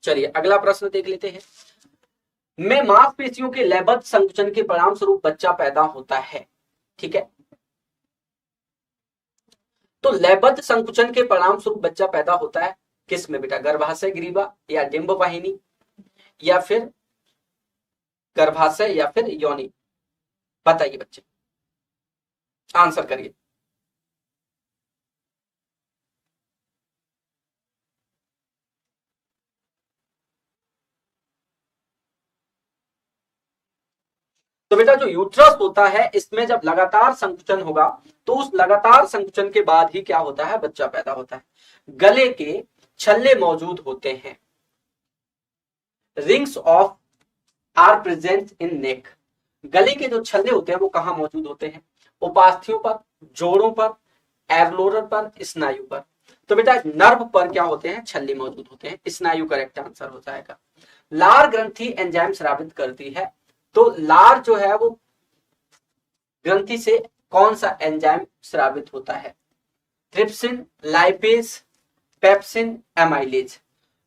चलिए अगला प्रश्न देख लेते हैं। में मांसपेशियों के लयबद्ध संकुचन के परिणाम स्वरूप बच्चा पैदा होता है, ठीक है। तो लयबद्ध संकुचन के परिणाम स्वरूप बच्चा पैदा होता है किस में बेटा, गर्भाशय ग्रीवा या डिंब वाहिनी या फिर गर्भाशय या फिर योनि? बताइए बच्चे, आंसर करिए। तो बेटा जो यूट्रस होता है, इसमें जब लगातार संकुचन होगा तो उस लगातार संकुचन के बाद ही क्या होता है, बच्चा पैदा होता है। गले के छल्ले मौजूद होते हैं। Rings of are present in neck. गले के जो छल्ले होते हैं वो कहां मौजूद होते हैं, उपास्थियों पर, जोड़ों पर, एरोलर पर, स्नायु पर। तो बेटा नर्व पर क्या होते हैं, छल्ले मौजूद होते हैं। स्नायु करेक्ट आंसर हो जाएगा। लार ग्रंथि एंजाइम स्रावित करती है। तो लार जो है वो ग्रंथि से कौन सा एंजाइम स्रावित होता है, ट्रिप्सिन, लाइपेज, पेप्सिन, एमाइलेज।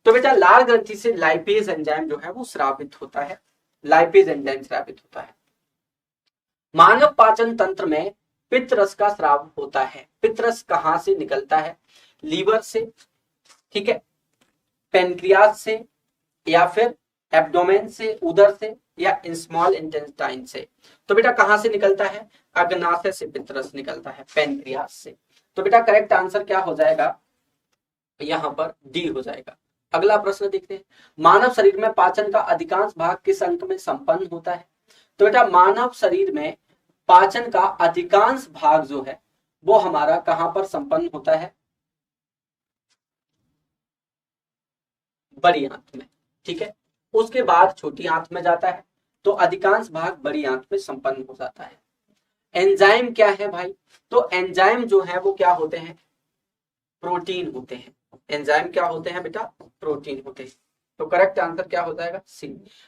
तो बेटा लार ग्रंथि से लाइपेज एंजाइम जो है वो स्रावित होता है, लाइपेज एंजाइम स्रावित होता है। मानव पाचन तंत्र में पित्त रस का स्राव होता है। पित्त रस कहाँ से निकलता है? लीवर से, ठीक है, पेनक्रियास से, या फिर एब्डोमेन से, उदर से, या स्मॉल इंटेस्टाइन से। तो बेटा कहां से निकलता है? अग्नाशय से पित्त रस निकलता है, पेनक्रियास से। तो बेटा करेक्ट आंसर क्या हो जाएगा? यहां पर डी हो जाएगा। अगला प्रश्न देखते हैं, मानव शरीर में पाचन का अधिकांश भाग किस अंग में संपन्न होता है? तो बेटा मानव शरीर में पाचन का अधिकांश भाग जो है वो हमारा कहां पर संपन्न होता है? बड़ी आंत में, ठीक है, उसके बाद छोटी आंत में जाता है, तो अधिकांश भाग बड़ी आंत में संपन्न हो जाता है। एंजाइम क्या है भाई? तो एंजाइम जो है वो क्या होते हैं? प्रोटीन होते हैं। एंजाइम क्या होते हैं बेटा? प्रोटीन होते हैं। तो करेक्ट आंसर क्या हो जाएगा? सी।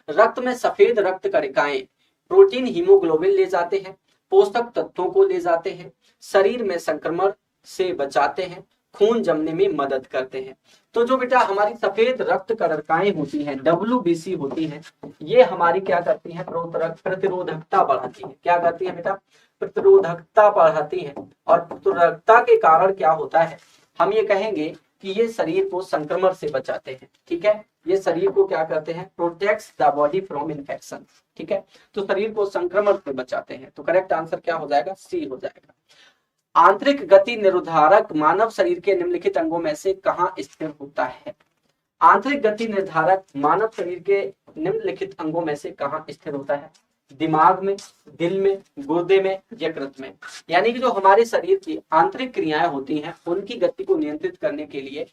रक्त में सफेद रक्त कणिकाएं प्रोटीन हीमोग्लोबिन ले जाते हैं, पोषक तत्वों को ले जाते हैं, शरीर में संक्रमण से बचाते हैं, खून जमने में मदद करते हैं। तो जो बेटा हमारी सफेद रक्त कणिकाएं होती हैं, WBC होती हैं, ये हमारी क्या करती हैं? प्रतिरोधकता बढ़ाती है। क्या करती है बेटा? प्रतिरोधकता बढ़ाती है। और प्रतिरोधकता के कारण क्या होता है? हम ये कहेंगे कि ये शरीर को संक्रमण से बचाते हैं, ठीक है, ये शरीर को क्या करते हैं? Protects the body from infection, ठीक है, तो शरीर को संक्रमण से बचाते हैं। तो करेक्ट आंसर क्या हो जाएगा? सी हो जाएगा। आंतरिक गति निर्धारक मानव शरीर के निम्नलिखित अंगों में से कहां स्थिर होता है? आंतरिक गति निर्धारक मानव शरीर के निम्नलिखित अंगों में से कहां स्थिर होता है? दिमाग में, दिल में, गुर्दे में, यकृत में। यानी कि जो हमारे शरीर की आंतरिक क्रियाएं होती हैं उनकी गति को नियंत्रित करने के लिए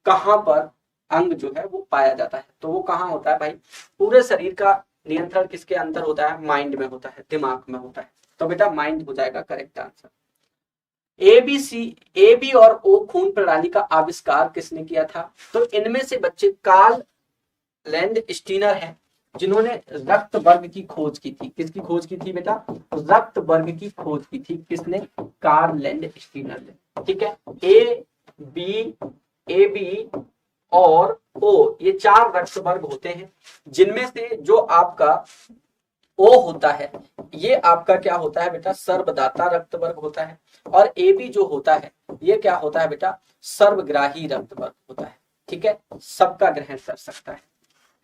कहां पर अंग जो है वो पाया जाता है? तो वो कहां होता है भाई? पूरे शरीर का नियंत्रण किसके अंदर होता है? माइंड में होता है, दिमाग में होता है। तो बेटा माइंड हो जाएगा करेक्ट आंसर। AB और O खून प्रणाली का आविष्कार किसने किया था? तो इनमें से बच्चे कार्ल लैंड स्टीनर है जिन्होंने रक्त वर्ग की खोज की थी। किसकी खोज की थी बेटा? रक्त वर्ग की खोज की थी। किसने? कार्ल लैंड स्टीनर ने, ठीक है। AB और O ये 4 रक्त वर्ग होते हैं, जिनमें से जो आपका O होता है ये आपका क्या होता है बेटा? सर्वदाता रक्त वर्ग होता है। और AB जो होता है ये क्या होता है बेटा? सर्वग्राही रक्त वर्ग होता है, ठीक है, सबका ग्रहण कर सकता है।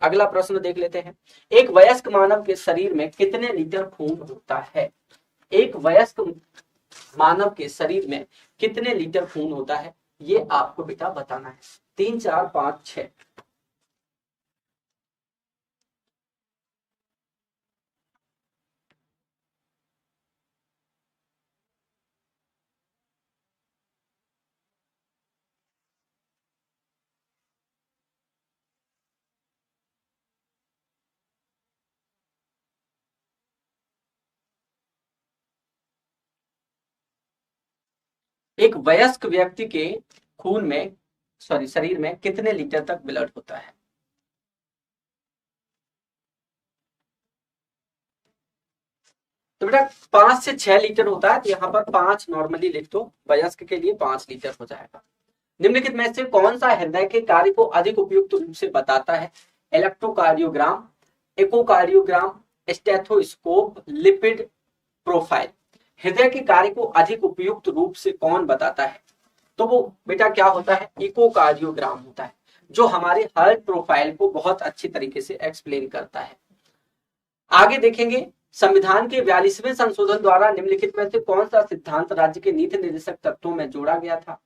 अगला प्रश्न देख लेते हैं, एक वयस्क मानव के शरीर में कितने लीटर खून होता है? एक वयस्क मानव के शरीर में कितने लीटर खून होता है? ये आपको बेटा बताना है। 3, 4, 5, 6। एक वयस्क व्यक्ति के खून में शरीर में कितने लीटर तक ब्लड होता है? तो बेटा 5 से 6 लीटर होता है। तो यहाँ पर 5 नॉर्मली लिख दो, वयस्क के लिए 5 लीटर हो जाएगा। निम्नलिखित में से कौन सा हृदय के कार्य को अधिक उपयुक्त रूप से बताता है? Electrocardiogram, echocardiogram, stethoscope, lipid profile. हृदय के कार्य को अधिक उपयुक्त रूप से कौन बताता है? तो वो बेटा क्या होता है? इकोकार्डियोग्राम होता है, जो हमारे हार्ट प्रोफाइल को बहुत अच्छी तरीके से एक्सप्लेन करता है। आगे देखेंगे, संविधान के 42वें संशोधन द्वारा निम्नलिखित में से कौन सा सिद्धांत राज्य के नीति निर्देशक तत्वों में जोड़ा गया था?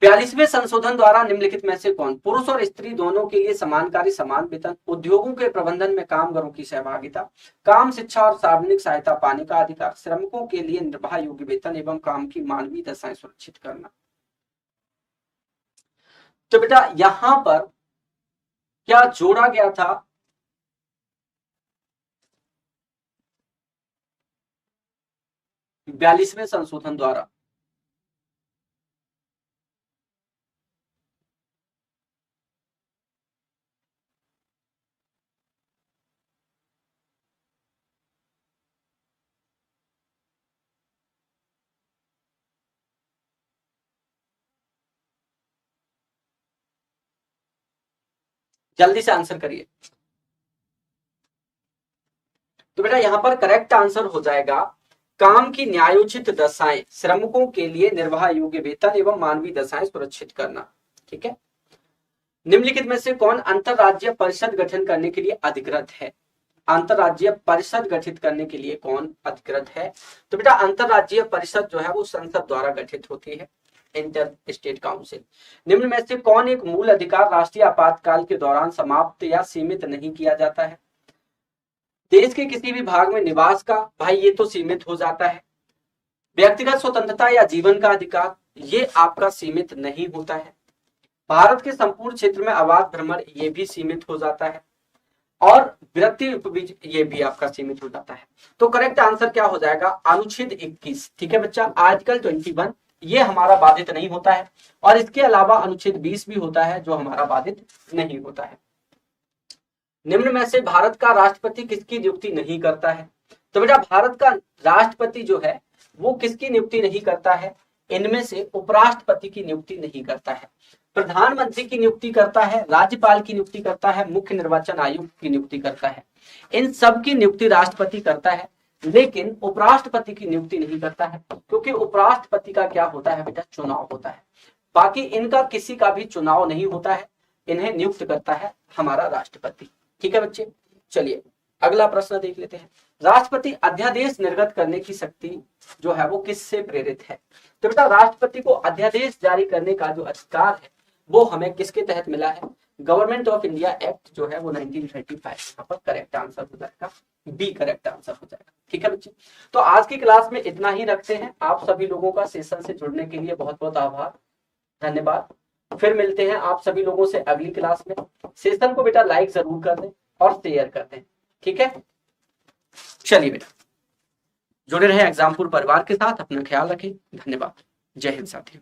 42वें संशोधन द्वारा निम्नलिखित में से कौन? पुरुष और स्त्री दोनों के लिए समान कार्य समान वेतन, उद्योगों के प्रबंधन में कामगारों की सहभागिता, काम, शिक्षा और सार्वजनिक सहायता पाने का अधिकार, श्रमिकों के लिए निर्वाह योग्य वेतन एवं काम की मानवीय दशाएं सुरक्षित करना। तो बेटा यहां पर क्या जोड़ा गया था? बयालीसवें संशोधन द्वारा जल्दी से आंसर करिए। तो बेटा यहां पर करेक्ट आंसर हो जाएगा काम की न्यायोचित दशाएं, श्रमिकों के लिए निर्वाह योग्य वेतन एवं मानवीय दशाएं सुरक्षित करना। ठीक है, निम्नलिखित में से कौन अंतरराज्यीय परिषद गठन करने के लिए अधिकृत है? अंतरराज्यीय परिषद गठित करने के लिए कौन अधिकृत है? तो बेटा अंतरराज्यीय परिषद जो है वो संसद द्वारा गठित होती है, इंटर स्टेट काउंसिल। निम्न में से कौन एक मूल अधिकार राष्ट्रीय आपातकाल के दौरान समाप्त या सीमित नहीं किया जाता है? देश के किसी भी भाग में निवास का, भाई ये तो सीमित हो जाता है। व्यक्तिगत स्वतंत्रता या जीवन का अधिकार, ये आपका सीमित नहीं होता है। भारत के संपूर्ण क्षेत्र में अबाध भ्रमण, ये भी सीमित हो जाता है। और वृत्ति उपबीज, ये भी आपका सीमित हो जाता है। तो करेक्ट आंसर क्या हो जाएगा? अनुच्छेद 21। ठीक है बच्चा, आर्टिकल 21 ये हमारा बाधित नहीं होता है, और इसके अलावा अनुच्छेद 20 भी होता है जो हमारा बाधित नहीं होता है। निम्न में से भारत का राष्ट्रपति किसकी नियुक्ति नहीं करता है? तो बेटा भारत का राष्ट्रपति जो है वो किसकी नियुक्ति नहीं करता है? इनमें से उपराष्ट्रपति की नियुक्ति नहीं करता है, प्रधानमंत्री की नियुक्ति करता है, राज्यपाल की नियुक्ति करता है, मुख्य निर्वाचन आयुक्त की नियुक्ति करता है। इन सब की नियुक्ति राष्ट्रपति करता है, लेकिन उपराष्ट्रपति की नियुक्ति नहीं करता है, क्योंकि उपराष्ट्रपति का क्या होता है बेटा? चुनाव होता है। बाकी इनका किसी का भी चुनाव नहीं होता है, इन्हें नियुक्त करता है हमारा राष्ट्रपति। ठीक है बच्चे, चलिए अगला प्रश्न देख लेते हैं। राष्ट्रपति अध्यादेश निर्गत करने की शक्ति जो है वो किससे प्रेरित है? तो बेटा राष्ट्रपति को अध्यादेश जारी करने का जो अधिकार है वो हमें किसके तहत मिला है? गवर्नमेंट ऑफ इंडिया एक्ट जो है वो 1935। यहाँ पर करेक्ट आंसर हो जाएगा बी, करेक्ट आंसर हो जाएगा। ठीक है बच्चे, तो आज की क्लास में इतना ही रखते हैं। आप सभी लोगों का सेशन से जुड़ने के लिए बहुत बहुत आभार, धन्यवाद। फिर मिलते हैं आप सभी लोगों से अगली क्लास में। सेशन को बेटा लाइक जरूर कर दें और शेयर कर दें। ठीक है, चलिए बेटा जुड़े रहे एग्जामपुर परिवार के साथ, अपना ख्याल रखें। धन्यवाद, जय हिंद साथियों।